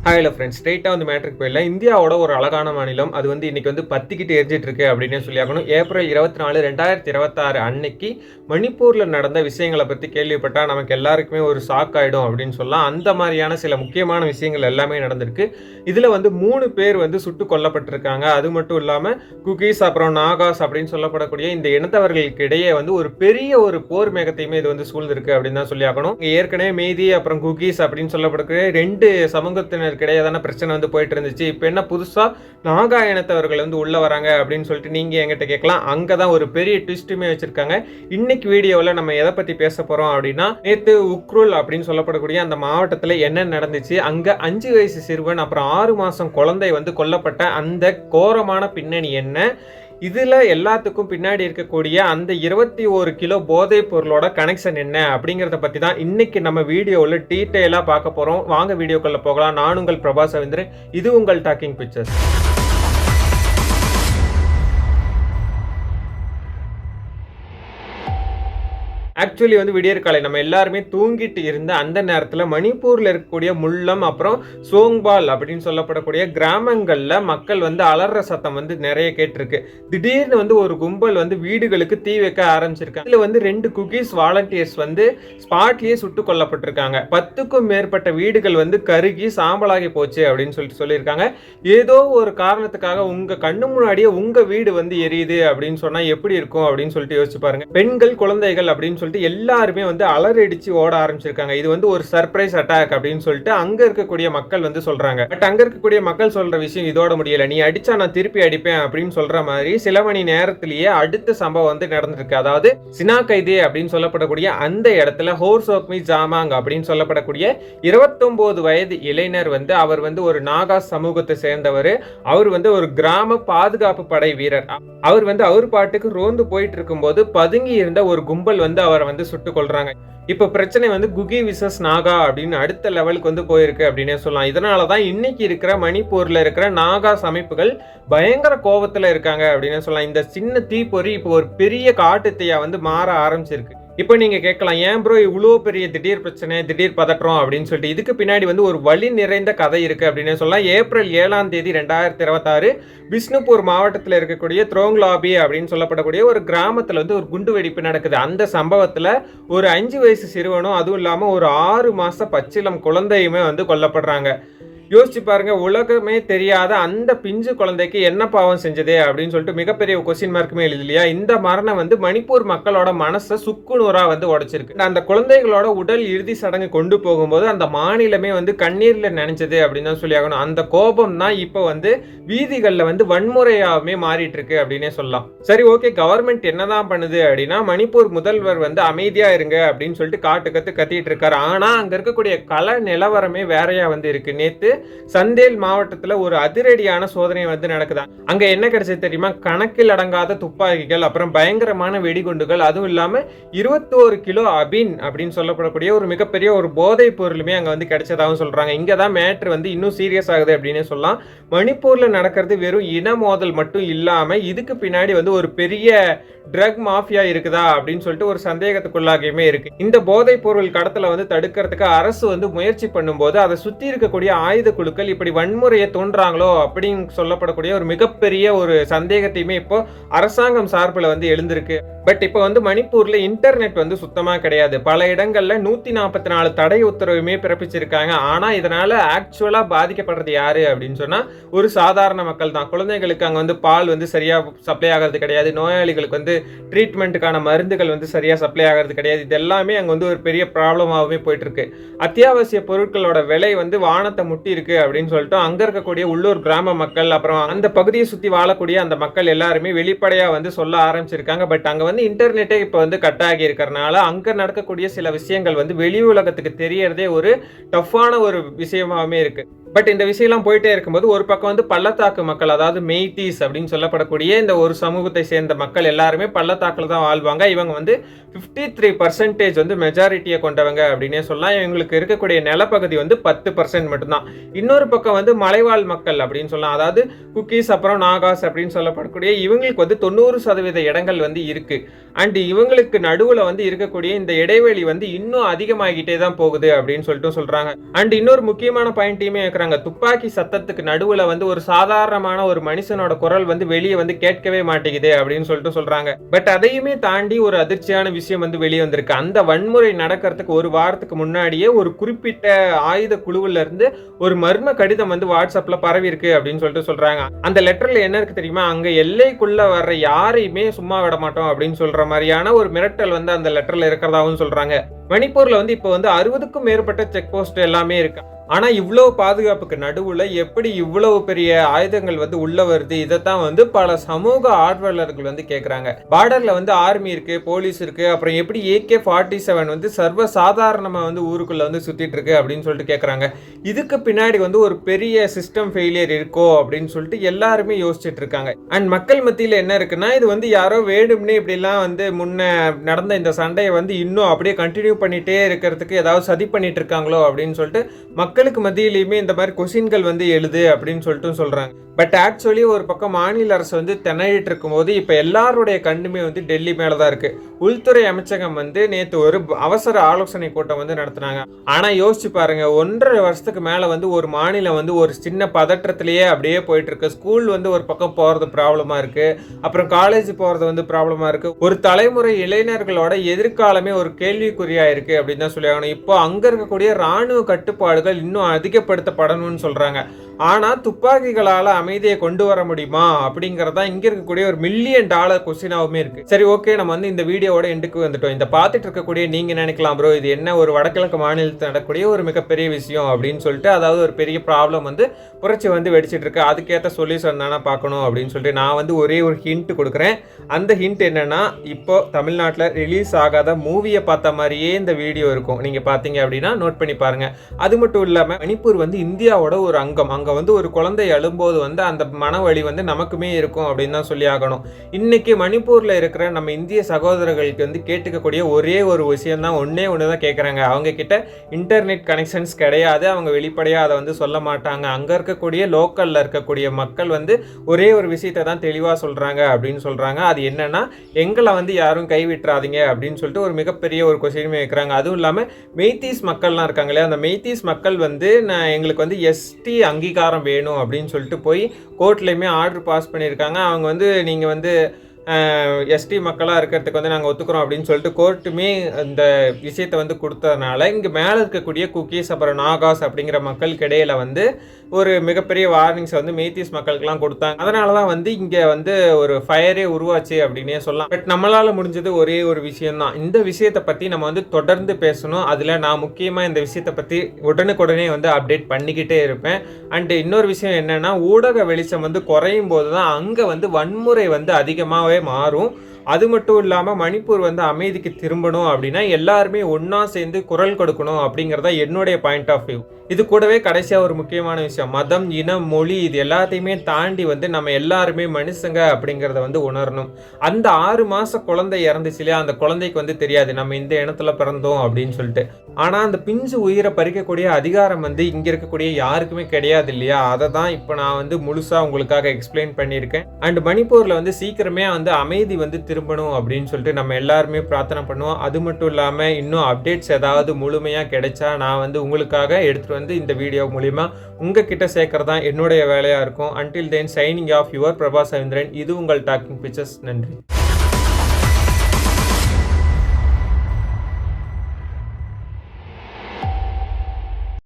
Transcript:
Hello friends, ஸ்ட்ரெயிட்டாக வந்து மேட்ருக்கு போயிடலாம். இந்தியாவோட ஒரு அழகான மாநிலம். அது வந்து இன்னைக்கு வந்து பத்திக்கிட்டு எரிஞ்சிட்டு இருக்கு அப்படின்னே சொல்லியாகணும். ஏப்ரல் 24, 2026 அன்னைக்கு மணிப்பூரில் நடந்த விஷயங்களை பற்றி கேள்விப்பட்டால் நமக்கு எல்லாருக்குமே ஒரு ஷாக் ஆகிடும் அப்படின்னு சொல்லலாம். அந்த மாதிரியான சில முக்கியமான விஷயங்கள் எல்லாமே நடந்திருக்கு. இதில் வந்து 3 பேர் வந்து சுட்டு கொல்லப்பட்டிருக்காங்க. அது மட்டும் இல்லாமல் குகீஸ் அப்புறம் நாகாஸ் அப்படின்னு சொல்லப்படக்கூடிய இந்த இனத்தவர்களுக்கு இடையே வந்து ஒரு பெரிய ஒரு போர் மேகத்தையுமே இது வந்து சூழ்ந்திருக்கு அப்படின்னு தான் சொல்லியாகணும். ஏற்கனவே மேதி அப்புறம் குகீஸ் அப்படின்னு சொல்லப்படக்கூடிய 2 சமூகத்தினர் கிடையாதான பிரச்சனை வந்து போயிட்டு இருந்துச்சு. இப்போ என்ன புதுசா நாகா இனத்தவர்கள் வந்து உள்ள வராங்க அப்படின்னு சொல்லிட்டு நீங்க என்கிட்ட கேட்கலாம். அங்கதான் ஒரு பெரிய ட்விஸ்ட்டுமே வச்சிருக்காங்க. இன்னைக்கு வீடியோவில் நம்ம எதை பத்தி பேச போறோம் அப்படின்னா, நேத்து உக்ருல் அப்படின்னு சொல்லப்படக்கூடிய அந்த மாவட்டத்தில் என்ன நடந்துச்சு, அங்க 5 வயசு சிறுவன் அப்புறம் 6 மாசம் குழந்தை வந்து கொல்லப்பட்ட அந்த கோரமான பின்னணி என்ன, இதுல எல்லாத்துக்கும் பின்னாடி இருக்கக்கூடிய அந்த 21 கிலோ போதைப் பொருளோட கனெக்ஷன் என்ன அப்படிங்கறத பத்தி தான் இன்னைக்கு நம்ம வீடியோவில் டீட்டெயிலா பார்க்க போறோம். வாங்க வீடியோக்குள்ள போகலாம். நான் உங்கள் பிரபா சவேந்திரன். இது உங்கள் டாக்கிங் பிக்சர்ஸ். ஆக்சுவலி வந்து விடியற்காலை நம்ம எல்லாருமே தூங்கிட்டு இருந்த அந்த நேரத்தில் மணிப்பூரில் இருக்கக்கூடிய முல்லம் அப்புறம் சோங்பால் அப்படின்னு சொல்லப்படக்கூடிய கிராமங்களில் மக்கள் வந்து அலற சத்தம் வந்து நிறைய கேட்டிருக்கு. திடீர்னு வந்து ஒரு கும்பல் வந்து வீடுகளுக்கு தீ வைக்க ஆரம்பிச்சிருக்காங்க. இதில் வந்து 2 குக்கீஸ் வாலண்டியர்ஸ் வந்து ஸ்பாட்லேயே சுட்டு கொல்லப்பட்டிருக்காங்க. 10க்கும் மேற்பட்ட வீடுகள் வந்து கருகி சாம்பலாகி போச்சு அப்படின்னு சொல்லியிருக்காங்க. ஏதோ ஒரு காரணத்துக்காக உங்க கண்ணு முன்னாடியே உங்க வீடு வந்து எரியுது அப்படின்னு சொன்னா எப்படி இருக்கும் அப்படின்னு சொல்லிட்டு யோசிச்சு பாருங்க. பெண்கள், குழந்தைகள் அப்படின்னு சொல்லிட்டு எல்லாருமே வந்து அலறடிச்சு ஓட ஆரம்பிச்சிருக்காங்க. இது வந்து ஒரு சர்ப்ரைஸ் அட்டாக் அப்படின்னு சொல்லிட்டு அங்க இருக்கக்கூடிய மக்கள் வந்து சொல்றாங்க. பட் அங்க இருக்கக்கூடிய மக்கள் சொல்ற விஷயம் இதோட முடியல. நீ அடிச்சா நான் திருப்பி அடிப்பேன் அப்படின்னு சொல்ற மாதிரி சில மணி நேரத்திலேயே அடுத்த சம்பவம் வந்து நடந்திருக்கு. அதாவது சினாகைதே அப்படின்னு சொல்லப்படக்கூடிய அந்த இடத்துல ஹோர்சோக்மி ஜாமாங் அப்படின்னு சொல்லப்படக்கூடிய 29 வயது இளைஞர் வந்து அவர் வந்து ஒரு நாகா சமூகத்தை சேர்ந்தவர். அவர் வந்து ஒரு கிராம பாதுகாப்பு படை வீரர். அவர் வந்து அவர் பாட்டுக்கு ரோந்து போயிட்டு இருக்கும்போது பதுங்கி இருந்த ஒரு கும்பல் வந்து அவரை வந்து சுட்டுக் கொள்றாங்க. இப்ப பிரச்சனை வந்து குகி விசஸ் நாகா அப்படின்னு அடுத்த லெவலுக்கு வந்து போயிருக்கு அப்படின்னே சொல்லலாம். இதனாலதான் இன்னைக்கு இருக்கிற மணிப்பூர்ல இருக்கிற நாகாஸ் அமைப்புகள் பயங்கர கோபத்துல இருக்காங்க அப்படின்னு சொல்லலாம். இந்த சின்ன தீப்பொறி இப்போ ஒரு பெரிய காட்டு தீயா வந்து மாற ஆரம்பிச்சிருக்கு. இப்போ நீங்க கேட்கலாம், ஏன் ப்ரோ இவ்வளோ பெரிய திடீர் பிரச்சனை, திடீர் பதற்றம் அப்படின்னு சொல்லிட்டு. இதுக்கு பின்னாடி வந்து ஒரு வலி நிறைந்த கதை இருக்கு அப்படின்னு சொல்லலாம். ஏப்ரல் 7 2026 பிஷ்ணுபூர் மாவட்டத்தில் இருக்கக்கூடிய த்ரோங்லாபி அப்படின்னு சொல்லப்படக்கூடிய ஒரு கிராமத்தில் வந்து ஒரு குண்டு வெடிப்பு நடக்குது. அந்த சம்பவத்தில் ஒரு 5 வயசு சிறுவனும் அதுவும் இல்லாமல் ஒரு 6 மாச பச்சிலம் குழந்தையுமே வந்து கொல்லப்படுறாங்க. யோசிச்சு பாருங்க, உலகமே தெரியாத அந்த பிஞ்சு குழந்தைக்கு என்ன பாவம் செஞ்சதே அப்படின்னு சொல்லிட்டு மிகப்பெரிய கொஸ்டின் மார்க்குமே எழுது இல்லையா. இந்த மரணம் வந்து மணிப்பூர் மக்களோட மனசை சுக்குநூறா வந்து உடைச்சிருக்கு. அந்த குழந்தைகளோட உடல் இறுதி சடங்கு கொண்டு போகும்போது அந்த மாநிலமே வந்து கண்ணீர்ல நினைச்சது அப்படின்னு தான் சொல்லி ஆகணும். அந்த கோபம் தான் இப்போ வந்து வீதிகளில் வந்து வன்முறையாகவே மாறிட்டு இருக்கு அப்படின்னே சொல்லலாம். சரி, ஓகே, கவர்மெண்ட் என்னதான் பண்ணுது அப்படின்னா, மணிப்பூர் முதல்வர் வந்து அமைதியா இருங்க அப்படின்னு சொல்லிட்டு கத்திட்டு இருக்காரு. ஆனா அங்க இருக்கக்கூடிய கள நிலவரமே வேறையா வந்து இருக்கு. நேத்து சந்தேல் மாவட்டத்துல ஒரு அதிரடியான சோதனை வந்து நடக்குதா. அங்க என்ன கிடைச்சது தெரியுமா? கணக்கில் அடங்காத துப்பாக்கிகள், அப்புறம் பயங்கரமான வெடிகுண்டுகள், அதுவும் இல்லாம 21 கிலோ அபின் அப்படின்னு சொல்லப்படக்கூடிய ஒரு மிகப்பெரிய ஒரு போதை பொருளுமே அங்க வந்து கிடைச்சதாகவும் சொல்றாங்க. இங்கதான் மேட்ரு வந்து இன்னும் சீரியஸ் ஆகுது அப்படின்னு சொல்லலாம். மணிப்பூர்ல நடக்கிறது வெறும் இன மோதல் மட்டும் இல்லாம இதுக்கு பின்னாடி வந்து ஒரு பெரிய ட்ரக் மாஃபியா இருக்குதா அப்படின்னு சொல்லிட்டு ஒரு சந்தேகத்துக்குள்ளாகவே இருக்கு. இந்த போதைப் பொருள் கடத்தலை வந்து தடுக்கிறதுக்கு அரசு வந்து முயற்சி பண்ணும்போது அதை சுத்தி இருக்கக்கூடிய ஆயுத குழுக்கள் இப்படி வன்முறையை தோன்றாங்களோ அப்படின்னு சொல்லப்படக்கூடிய ஒரு மிகப்பெரிய ஒரு சந்தேகத்தையுமே இப்போ அரசாங்கம் சார்பில் வந்து எழுந்திருக்கு. பட் இப்போ வந்து மணிப்பூர்ல இன்டர்நெட் வந்து சுத்தமா கிடையாது. பல இடங்கள்ல 144 தடை உத்தரவுமே பிறப்பிச்சிருக்காங்க. ஆனா இதனால ஆக்சுவலா பாதிக்கப்படுறது யாரு அப்படின்னு சொன்னா ஒரு சாதாரண மக்கள் தான். குழந்தைகளுக்கு அங்க வந்து பால் வந்து சரியா சப்ளை ஆகிறது கிடையாது. நோயாளிகளுக்கு வந்து ட்ரீட்மெண்ட்டுக்கான மருந்துகள் வந்து சரியா சப்ளை ஆகிறது கிடையாது. இது எல்லாமே அங்க வந்து ஒரு பெரிய ப்ராப்ளமாகவே போயிட்டு இருக்கு. அத்தியாவசிய பொருட்களோட விலை வந்து வானத்தை முட்டி இருக்கு அப்படின்னு சொல்லிட்டு அங்க இருக்கக்கூடிய உள்ளூர் கிராம மக்கள், அப்புறம் அந்த பகுதியை சுத்தி வாழக்கூடிய அந்த மக்கள் எல்லாருமே வெளிப்படையா வந்து சொல்ல ஆரம்பிச்சிருக்காங்க. பட் அங்க வந்து இன்டர்நெட்டே இப்போ வந்து கட் ஆகி இருக்கிறனால அங்க நடக்கக்கூடிய சில விஷயங்கள் வந்து வெளி உலகத்துக்கு தெரியறதே ஒரு டஃப்பான ஒரு விஷயமாவே இருக்கு. பட் இந்த விஷயம்லாம் போயிட்டே இருக்கும்போது ஒரு பக்கம் வந்து பள்ளத்தாக்கு மக்கள், அதாவது மெய்தீஸ் அப்படின்னு சொல்லப்படக்கூடிய இந்த ஒரு சமூகத்தை சேர்ந்த மக்கள் எல்லாருமே பள்ளத்தாக்குல தான் வாழ்வாங்க. இவங்க வந்து 53% வந்து மெஜாரிட்டியை கொண்டவங்க அப்படின்னே சொல்லலாம். இவங்களுக்கு இருக்கக்கூடிய நிலப்பகுதி வந்து 10% மட்டும்தான். இன்னொரு பக்கம் வந்து மலைவாழ் மக்கள் அப்படின்னு சொல்லலாம். அதாவது குக்கீஸ் அப்புறம் நாகாஸ் அப்படின்னு சொல்லப்படக்கூடிய இவங்களுக்கு வந்து 90% இடங்கள் வந்து இருக்கு. அண்ட் இவங்களுக்கு நடுவில் வந்து இருக்கக்கூடிய இந்த இடைவெளி வந்து இன்னும் அதிகமாகிட்டே தான் போகுது அப்படின்னு சொல்லிட்டு சொல்றாங்க. அண்ட் இன்னொரு முக்கியமான பாயிண்ட்டையுமே கேக்குறாங்க. துப்பாக்கி சத்தத்துக்கு நடுவுல வந்து ஒரு சாதாரணமான ஒரு மனுஷனோட குரல் வந்து வெளியே வந்து கேட்கவே மாட்டேங்குது அப்படின்னு சொல்றாங்க. பட் அதையுமே தாண்டி ஒரு அதிர்ச்சியான விஷயம் வந்து வெளியே வந்திருக்கு. அந்த வன்முறை நடக்கிறதுக்கு ஒரு வாரத்துக்கு முன்னாடியே ஒரு குறிப்பிட்ட ஆயுத குழுவுல இருந்து ஒரு மர்ம கடிதம் வந்து வாட்ஸ்அப்ல பரவி இருக்கு அப்படின்னு சொல்றாங்க. அந்த லெட்டர்ல என்ன இருக்கு தெரியுமா? அங்க எல்லைக்குள்ள வர்ற யாரையுமே சும்மா விட மாட்டோம் அப்படின்னு சொல்ற மாதிரியான ஒரு மிரட்டல் வந்து அந்த லெட்டர்ல இருக்கிறதாவும் சொல்றாங்க. மணிப்பூர்ல வந்து இப்போ வந்து 60க்கும் மேற்பட்ட செக் போஸ்ட் எல்லாமே இருக்கு. ஆனா இவ்வளவு பாதுகாப்புக்கு நடுவுல எப்படி இவ்வளவு பெரிய ஆயுதங்கள் வந்து உள்ள வருது? இதைத்தான் வந்து பல சமூக ஆர்வலர்கள் வந்து கேக்குறாங்க. பார்டர்ல வந்து ஆர்மி இருக்கு, போலீஸ் இருக்கு, அப்புறம் எப்படி AK-47 வந்து சர்வ சாதாரணமா வந்து ஊருக்குள்ள வந்து சுத்திட்டு இருக்கு அப்படின்னு கேக்குறாங்க. இதுக்கு பின்னாடி வந்து ஒரு பெரிய சிஸ்டம் ஃபெயிலியர் இருக்கோ அப்படின்னு எல்லாருமே யோசிச்சுட்டு இருக்காங்க. அண்ட் மக்கள் மத்தியில என்ன இருக்குன்னா, இது வந்து யாரோ வேணும்னே இப்படி எல்லாம் வந்து முன்ன நடந்த இந்த சண்டையை வந்து இன்னும் அப்படியே கண்டினியூ பண்ணிட்டே இருக்கிறதுக்கு ஏதாவது சதி பண்ணிட்டு இருக்காங்களோ அப்படின்னு மக்களுக்கு மத்தியிலுமே இந்த மாதிரி கொஸ்டின்கள் வந்து எழுது அப்படின்னு சொல்றாங்க. பட் ஆக்சுவலி ஒரு பக்கம் மாநில அரசு வந்து திணறிட்டு இருக்கும்போது இப்ப எல்லாருடைய கண்ணுமே வந்து டெல்லி மேலதான் இருக்கு. உள்துறை அமைச்சகம் வந்து நேத்து ஒரு அவசர ஆலோசனை கூட்டம் வந்து நடத்தினாங்க. ஆனா யோசிச்சு பாருங்க, 1.5 வருஷத்துக்கு மேல வந்து ஒரு மாநிலம் வந்து ஒரு சின்ன பதற்றத்திலேயே அப்படியே போயிட்டு இருக்கு. ஸ்கூல் வந்து ஒரு பக்கம் போறது ப்ராப்ளமா இருக்கு, அப்புறம் காலேஜ் போறது வந்து ப்ராப்ளமா இருக்கு. ஒரு தலைமுறை இளைஞர்களோட எதிர்காலமே ஒரு கேள்விக்குறியா இருக்கு அப்படின்னு தான் சொல்லி ஆகணும். இப்போ அங்க இருக்கக்கூடிய ராணுவ கட்டுப்பாடுகள் இன்னும் அதிகப்படுத்தப்படணும்னு சொல்றாங்க. ஆனா துப்பாக்கிகளால அமைதியை கொண்டு வர முடியுமா அப்படிங்கறதா இங்க இருக்கக்கூடிய ஒரு $1 மில்லியன் கொஸ்டினாவுமே இருக்கு. சரி, ஓகே, நம்ம வந்து இந்த வீடியோவோட எண்டுக்கு வந்துட்டோம். இந்த பார்த்துட்டு இருக்கக்கூடிய நீங்க நினைக்கலாம், ப்ரோ இது என்ன ஒரு வடகிழக்கு மாநிலத்தில் நடக்கக்கூடிய ஒரு மிகப்பெரிய விஷயம் அப்படின்னு அதாவது ஒரு பெரிய ப்ராப்ளம் வந்து புரட்சி வந்து வெடிச்சிட்டு இருக்கு, அதுக்கேற்ற சொல்யூஷன் தானே பார்க்கணும் அப்படின்னு நான் வந்து ஒரே ஒரு ஹிண்ட் கொடுக்குறேன். அந்த ஹிண்ட் என்னன்னா, இப்போ தமிழ்நாட்டில் ரிலீஸ் ஆகாத மூவியை பார்த்த மாதிரியே இந்த வீடியோ இருக்கும். நீங்க பாத்தீங்க அப்படின்னா நோட் பண்ணி பாருங்க. அது மட்டும் இல்லாம மணிப்பூர் வந்து இந்தியாவோட ஒரு அங்கம். அங்க வந்து ஒரு குழந்தை அழும்போது வந்து அந்த மனவழி வந்து நமக்குமே இருக்கும் அப்படின்னு தான் சொல்லி ஆகணும். இன்னைக்கு மணிப்பூர்ல இருக்கிற நம்ம இந்திய சகோதரர்களுக்கு வந்து கேட்டுக்கக்கூடிய ஒரே ஒரு விஷயம் தான், ஒண்ணுதான் கேட்கறாங்க. அவங்க கிட்ட இன்டர்நெட் கனெக்ஷன்ஸ் கிடையாது, அவங்க வெளிப்படையா அதை வந்து சொல்ல மாட்டாங்க. அங்க இருக்கக்கூடிய லோக்கல்ல இருக்கக்கூடிய மக்கள் வந்து ஒரே ஒரு விஷயத்தை தான் தெளிவா சொல்றாங்க அப்படின்னு சொல்றாங்க. அது என்னன்னா, எங்களை வந்து யாரும் கைவிட்டுறாதீங்க அப்படின்னு ஒரு மிகப்பெரிய ஒரு கொஸ்டின் வைக்கிறாங்க. அதுவும் இல்லாம மெய்தீஸ் மக்கள்லாம் இருக்காங்களே, அந்த மெய்தீஸ் மக்கள் வந்து எங்களுக்கு வந்து ST அங்கீகாரம் வேணும் அப்படின்னு போய் கோர்ட்லயுமே ஆர்டர் பாஸ் பண்ணியிருக்காங்க. அவங்க வந்து நீங்க வந்து ST மக்களாக இருக்கிறதுக்கு வந்து நாங்கள் ஒத்துக்கிறோம் அப்படின்னு கோர்ட்டுமே இந்த விஷயத்தை வந்து கொடுத்ததுனால இங்கே மேலே இருக்கக்கூடிய குக்கீஸ் அப்புறம் நாகாஸ் அப்படிங்கிற மக்களுக்கு இடையில வந்து ஒரு மிகப்பெரிய வார்னிங்ஸ் வந்து மெய்தீஸ் மக்களுக்கெல்லாம் கொடுத்தாங்க. அதனால தான் வந்து இங்கே வந்து ஒரு ஃபயரே உருவாச்சு அப்படின்னே சொல்லலாம். பட் நம்மளால் முடிஞ்சது ஒரே ஒரு விஷயம்தான். இந்த விஷயத்தை பற்றி நம்ம வந்து தொடர்ந்து பேசணும். அதில் நான் முக்கியமாக இந்த விஷயத்தை பற்றி உடனுக்குடனே வந்து அப்டேட் பண்ணிக்கிட்டே இருப்பேன். அண்ட் இன்னொரு விஷயம் என்னென்னா, ஊடக வெளிச்சம் வந்து குறையும் போது தான் அங்கே வந்து வன்முறை வந்து அதிகமாக மாறும். அது மட்டும் இல்லாம மணிப்பூர் வந்து அமைதிக்கு திரும்பணும் அப்படின்னா எல்லாருமே ஒன்னா சேர்ந்து குரல் கொடுக்கணும் அப்படிங்கறத என்னுடைய பாயிண்ட் ஆஃப் வியூ. இது கூடவே கடைசியா ஒரு முக்கியமான விஷயம், மதம், இனம், மொழி இது எல்லாத்தையுமே தாண்டி வந்து நம்ம எல்லாருமே மனுஷங்க அப்படிங்கறத வந்து உணரணும். அந்த 6 மாச குழந்தை இறந்துச்சு இல்லையா, அந்த குழந்தைக்கு வந்து தெரியாது நம்ம இந்த இனத்துல பிறந்தோம் அப்படின்னு ஆனா அந்த பிஞ்சு உயிரை பறிக்கக்கூடிய அதிகாரம் வந்து இங்க இருக்கக்கூடிய யாருக்குமே கிடையாது இல்லையா. அதை தான் இப்போ நான் வந்து முழுசா உங்களுக்காக எக்ஸ்பிளைன் பண்ணியிருக்கேன். அண்ட் மணிப்பூர்ல வந்து சீக்கிரமே வந்து அமைதி வந்து திரும்பணும் அப்படின்னு நம்ம எல்லாருமே பிரார்த்தனை பண்ணுவோம். அது மட்டும் இல்லாம இன்னும் அப்டேட்ஸ் ஏதாவது முழுமையா கிடைச்சா நான் வந்து உங்களுக்காக எடுத்துட்டு வந்து இந்த வீடியோ மூலியமா உங்ககிட்ட சேர்க்கறதா என்னுடைய வேலையா இருக்கும். Until then signing off your Prabha Savendran. இது உங்கள் டாக்கிங் பிக்சர்ஸ். நன்றி.